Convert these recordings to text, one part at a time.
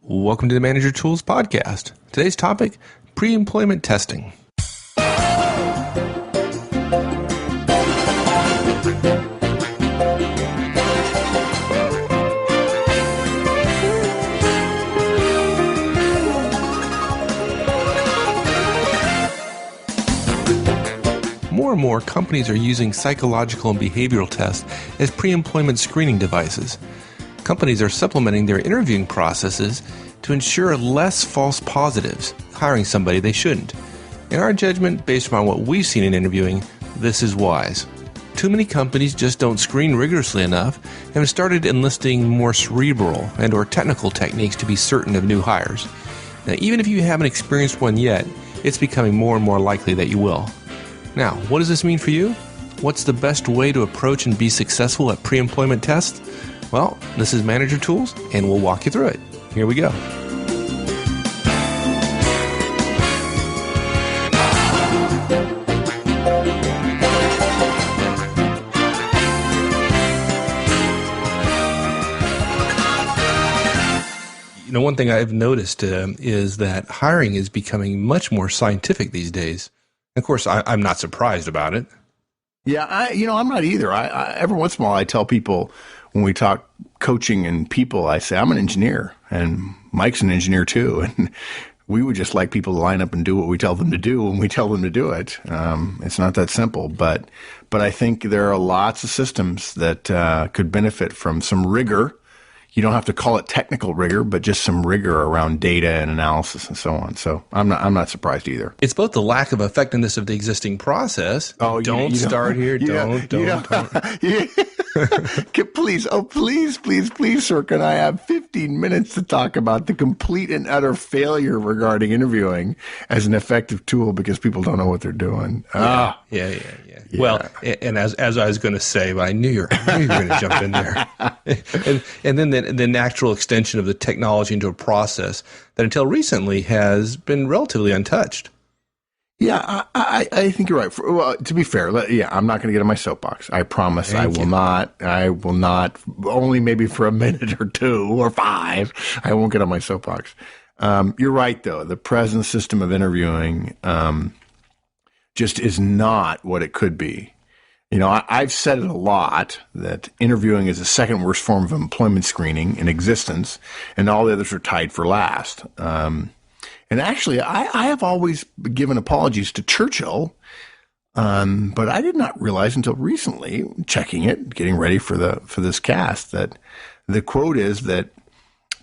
Welcome to the Manager Tools Podcast. Today's topic, pre-employment testing. More and more companies are using psychological and behavioral tests as pre-employment screening devices. Companies are supplementing their interviewing processes to ensure less false positives, hiring somebody they shouldn't. In our judgment, based upon what we've seen in interviewing, this is wise. Too many companies just don't screen rigorously enough and have started enlisting more cerebral and or technical techniques to be certain of new hires. Now, even if you haven't experienced one yet, it's becoming more and more likely that you will. Now, what does this mean for you? What's the best way to approach and be successful at pre-employment tests? Well, this is Manager Tools, and we'll walk you through it. Here we go. One thing I've noticed is that hiring is becoming much more scientific these days. Of course, I'm not surprised about it. Yeah, I'm not either. I every once in a while I tell people when we talk coaching and people, I say I'm an engineer and Mike's an engineer too, and we would just like people to line up and do what we tell them to do when we tell them to do it. It's not that simple, but I think there are lots of systems that could benefit from some rigor. You don't have to call it technical rigor, but just some rigor around data and analysis and so on. So I'm not surprised either. It's both the lack of effectiveness of the existing process. Oh, don't start here. Don't. Please, sir, can I have 15 minutes to talk about the complete and utter failure regarding interviewing as an effective tool because people don't know what they're doing? Yeah. Well, and as I was going to say, but I knew you were going to jump in there. and then the natural extension of the technology into a process that until recently has been relatively untouched. Yeah, I think you're right. Well, to be fair, I'm not going to get on my soapbox. I promise I will not. I will not, only maybe for a minute or two or five. I won't get on my soapbox. You're right, though. The present system of interviewing just is not what it could be. I've said it a lot that interviewing is the second worst form of employment screening in existence, and all the others are tied for last. And actually, I have always given apologies to Churchill, but I did not realize until recently, checking it, getting ready for this cast, that the quote is that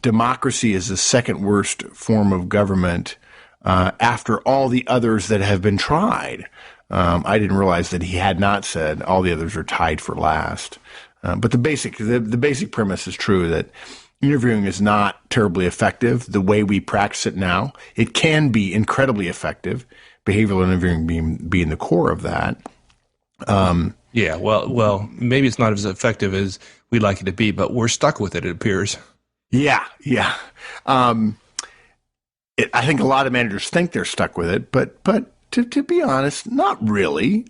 democracy is the second worst form of government after all the others that have been tried. I didn't realize that he had not said all the others are tied for last. But the basic premise is true that interviewing is not terribly effective the way we practice it now. It can be incredibly effective, behavioral interviewing being the core of that. Well, maybe it's not as effective as we'd like it to be, but we're stuck with it appears. Yeah. I think a lot of managers think they're stuck with it, but to be honest, not really.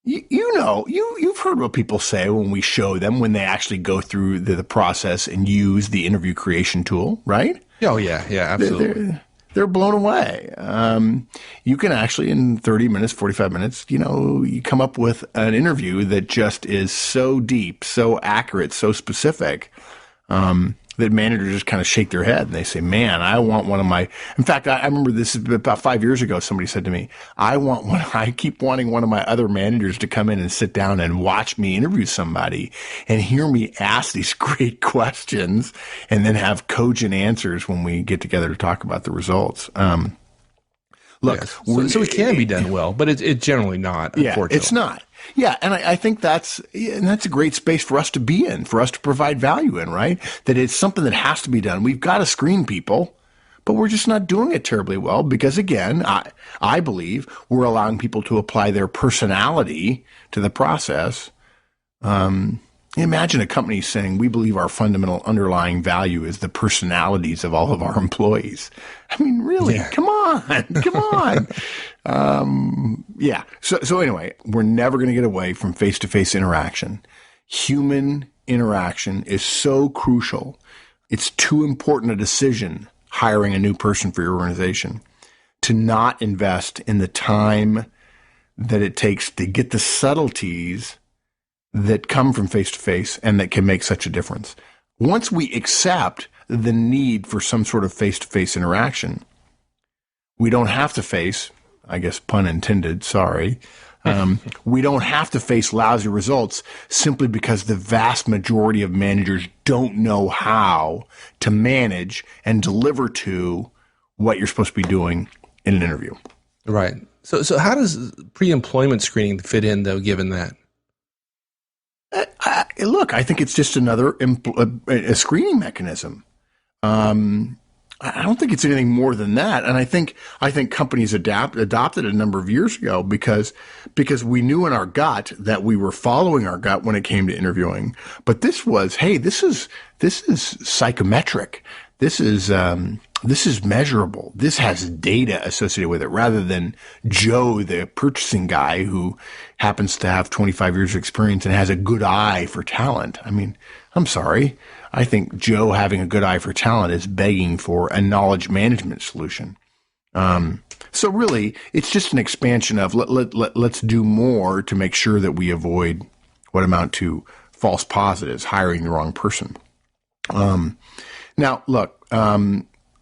You've heard what people say when we show them when they actually go through the process and use the interview creation tool, right? Oh, yeah, absolutely. They're blown away. You can actually, in 30 minutes, 45 minutes, you come up with an interview that just is so deep, so accurate, so specific, that managers just kind of shake their head and they say, man, I want one of my, in fact, I remember this about 5 years ago, somebody said to me, I keep wanting one of my other managers to come in and sit down and watch me interview somebody and hear me ask these great questions and then have cogent answers when we get together to talk about the results. Look, yes. So it can be done well, but it's generally not, unfortunately. It's not. Yeah, and I think that's a great space for us to be in, for us to provide value in, right? That it's something that has to be done. We've got to screen people, but we're just not doing it terribly well because, again, I believe we're allowing people to apply their personality to the process. Imagine a company saying, we believe our fundamental underlying value is the personalities of all of our employees. I mean, really? Yeah. Come on. So anyway, we're never going to get away from face-to-face interaction. Human interaction is so crucial it's too important a decision hiring a new person for your organization to not invest in the time that it takes to get the subtleties that come from face-to-face and that can make such a difference. Once we accept the need for some sort of face-to-face interaction, we don't have to face, I guess pun intended, sorry, we don't have to face lousy results simply because the vast majority of managers don't know how to manage and deliver to what you're supposed to be doing in an interview. Right. So how does pre-employment screening fit in, though, given that? Look, I think it's just another a screening mechanism. I don't think it's anything more than that. And I think companies adopted a number of years ago because we knew in our gut that we were following our gut when it came to interviewing. But this was, hey, this is psychometric. This is measurable. This has data associated with it rather than Joe, the purchasing guy who happens to have 25 years of experience and has a good eye for talent. I mean, I'm sorry. I think Joe having a good eye for talent is begging for a knowledge management solution. So really, it's just an expansion of let's do more to make sure that we avoid what amount to false positives, hiring the wrong person. Now, look,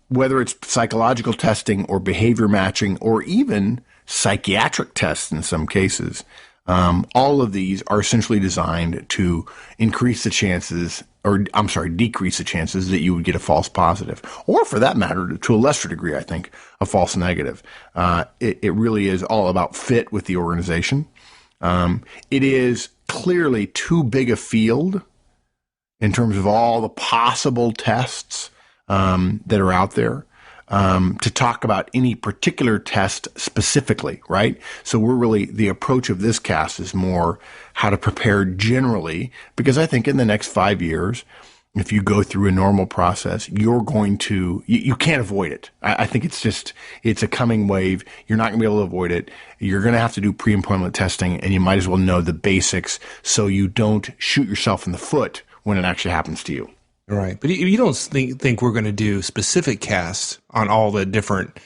whether it's psychological testing or behavior matching or even psychiatric tests in some cases, all of these are essentially designed to decrease the chances that you would get a false positive, or for that matter, to a lesser degree, I think, a false negative. It really is all about fit with the organization. It is clearly too big a field in terms of all the possible tests that are out there to talk about any particular test specifically, right? So the approach of this cast is more how to prepare generally, because I think in the next 5 years, if you go through a normal process, you're going to, you can't avoid it. I think it's a coming wave. You're not going to be able to avoid it. You're going to have to do pre-employment testing, and you might as well know the basics so you don't shoot yourself in the foot when it actually happens to you. Right. But you don't think we're going to do specific casts on all the different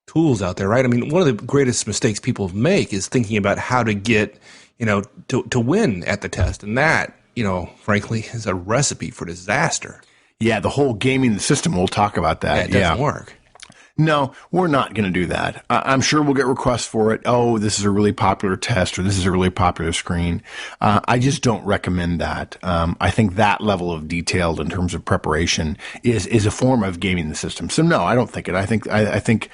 tools out there, right? I mean, one of the greatest mistakes people make is thinking about how to get, to win at the test. And that, frankly, is a recipe for disaster. Yeah, the whole gaming the system, we'll talk about that. Yeah, it doesn't work. No, we're not going to do that. I'm sure we'll get requests for it. Oh, this is a really popular test or this is a really popular screen. I just don't recommend that. I think that level of detail in terms of preparation is a form of gaming the system. So no, I don't think it. I think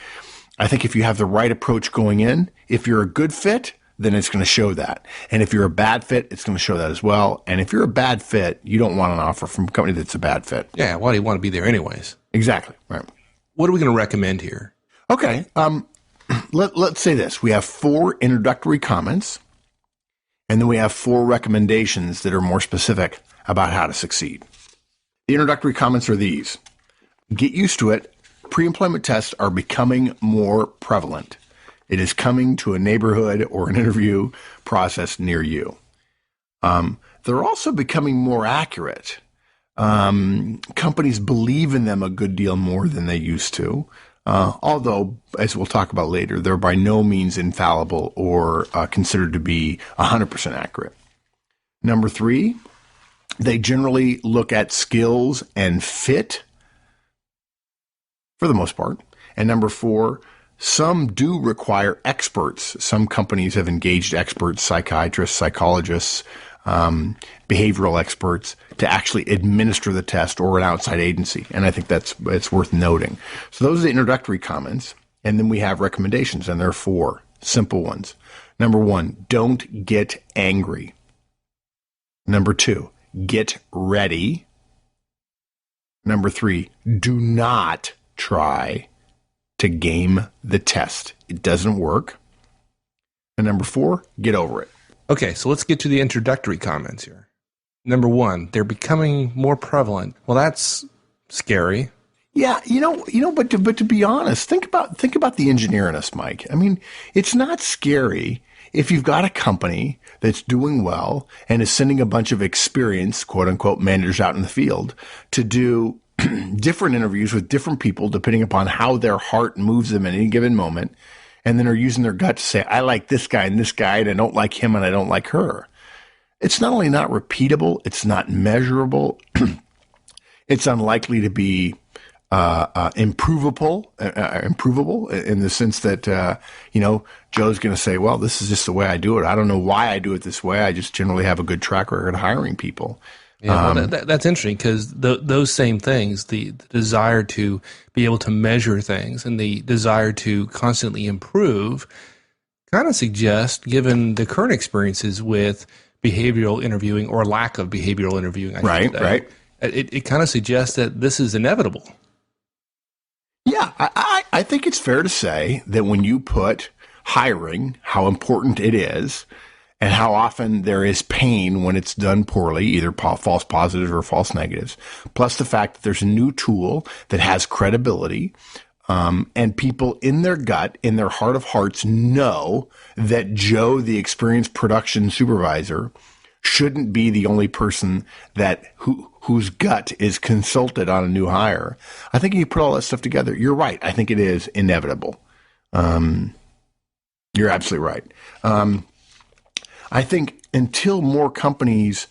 if you have the right approach going in, if you're a good fit, then it's going to show that. And if you're a bad fit, it's going to show that as well. And if you're a bad fit, you don't want an offer from a company that's a bad fit. Yeah, why do you want to be there anyways? Exactly, right. What are we going to recommend here? Okay. Let's say this. We have 4 introductory comments, and then we have 4 recommendations that are more specific about how to succeed. The introductory comments are these. Get used to it. Pre-employment tests are becoming more prevalent. It is coming to a neighborhood or an interview process near you. They're also becoming more accurate. Companies believe in them a good deal more than they used to. Although, as we'll talk about later, they're by no means infallible or considered to be 100% accurate. Number 3, they generally look at skills and fit for the most part. And number 4, some do require experts. Some companies have engaged experts, psychiatrists, psychologists, behavioral experts to actually administer the test or an outside agency. And I think it's worth noting. So those are the introductory comments. And then we have recommendations, and there are 4 simple ones. Number 1, don't get angry. Number 2, get ready. Number 3, do not try to game the test. It doesn't work. And number 4, get over it. Okay, so let's get to the introductory comments here. Number 1, they're becoming more prevalent. Well, that's scary. Yeah, but to be honest, think about the engineer in us, Mike. I mean, it's not scary if you've got a company that's doing well and is sending a bunch of experienced, quote unquote, managers out in the field to do different interviews with different people, depending upon how their heart moves them at any given moment, and then are using their gut to say, I like this guy, and I don't like him, and I don't like her. It's not only not repeatable, it's not measurable. It's unlikely to be improvable in the sense that, Joe's going to say, well, this is just the way I do it. I don't know why I do it this way. I just generally have a good track record of hiring people. Yeah, well, that's interesting because those same things, the desire to be able to measure things and the desire to constantly improve kind of suggest, given the current experiences with behavioral interviewing or lack of behavioral interviewing, right. It kind of suggests that this is inevitable. Yeah, I think it's fair to say that when you put hiring, how important it is, and how often there is pain when it's done poorly, either false positives or false negatives, plus the fact that there's a new tool that has credibility, and people in their gut, in their heart of hearts, know that Joe, the experienced production supervisor, shouldn't be the only person whose gut is consulted on a new hire. I think if you put all that stuff together, you're right. I think it is inevitable. You're absolutely right. I think until more companies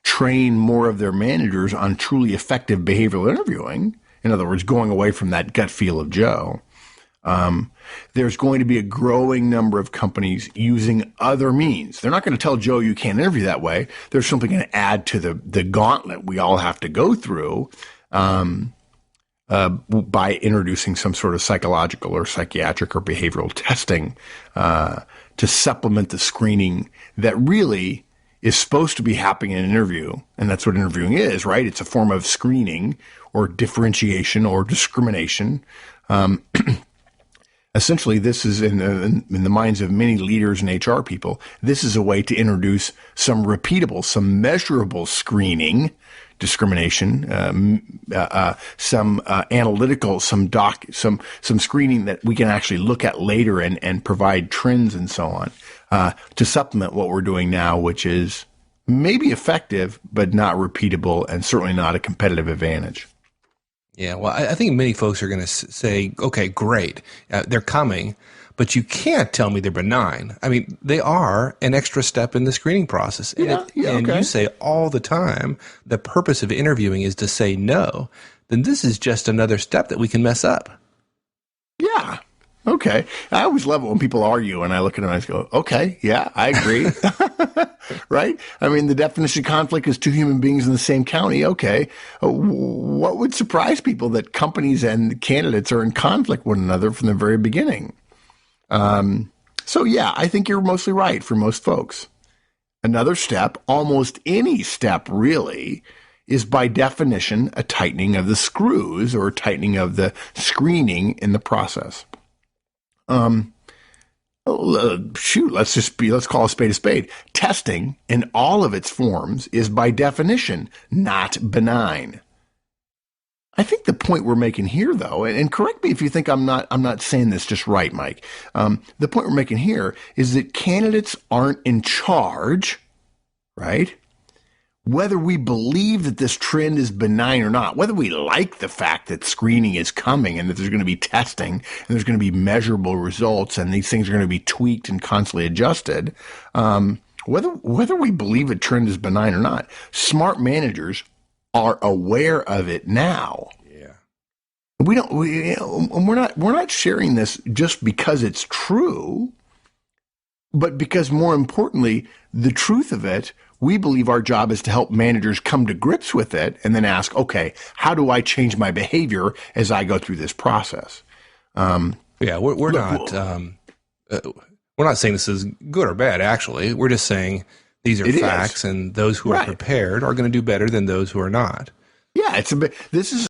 train more of their managers on truly effective behavioral interviewing, in other words, going away from that gut feel of Joe, there's going to be a growing number of companies using other means. They're not going to tell Joe you can't interview that way. They're simply going to add to the gauntlet we all have to go through by introducing some sort of psychological or psychiatric or behavioral testing to supplement the screening that really is supposed to be happening in an interview. And that's what interviewing is, right? It's a form of screening or differentiation or discrimination. Essentially, this is in the minds of many leaders and HR people, this is a way to introduce some repeatable, some measurable screening, discrimination, some analytical, some screening that we can actually look at later and provide trends and so on, to supplement what we're doing now, which is maybe effective, but not repeatable and certainly not a competitive advantage. Yeah, well, I think many folks are going to say, okay, great, they're coming, but you can't tell me they're benign. I mean, they are an extra step in the screening process. And you say all the time, the purpose of interviewing is to say no, then this is just another step that we can mess up. Yeah. Okay. I always love it when people argue and I look at them and I go, okay, yeah, I agree. Right? I mean, the definition of conflict is two human beings in the same county. Okay. What would surprise people that companies and candidates are in conflict with one another from the very beginning? So yeah, I think you're mostly right for most folks. Another step, almost any step really, is by definition a tightening of the screws or a tightening of the screening in the process. Let's call a spade. Testing in all of its forms is by definition not benign. I think the point we're making here, though, and correct me if you think I'm not saying this just right, Mike. The point we're making here is that candidates aren't in charge, right? Whether we believe that this trend is benign or not, whether we like the fact that screening is coming and that there's going to be testing and there's going to be measurable results and these things are going to be tweaked and constantly adjusted, whether we believe a trend is benign or not, smart managers are aware of it now. Yeah. We're not sharing this just because it's true, but because more importantly, the truth of it, we believe our job is to help managers come to grips with it and then ask, okay, how do I change my behavior as I go through this process? We're not saying this is good or bad, actually. We're just saying these are facts, and those who are prepared are going to do better than those who are not. Yeah, this is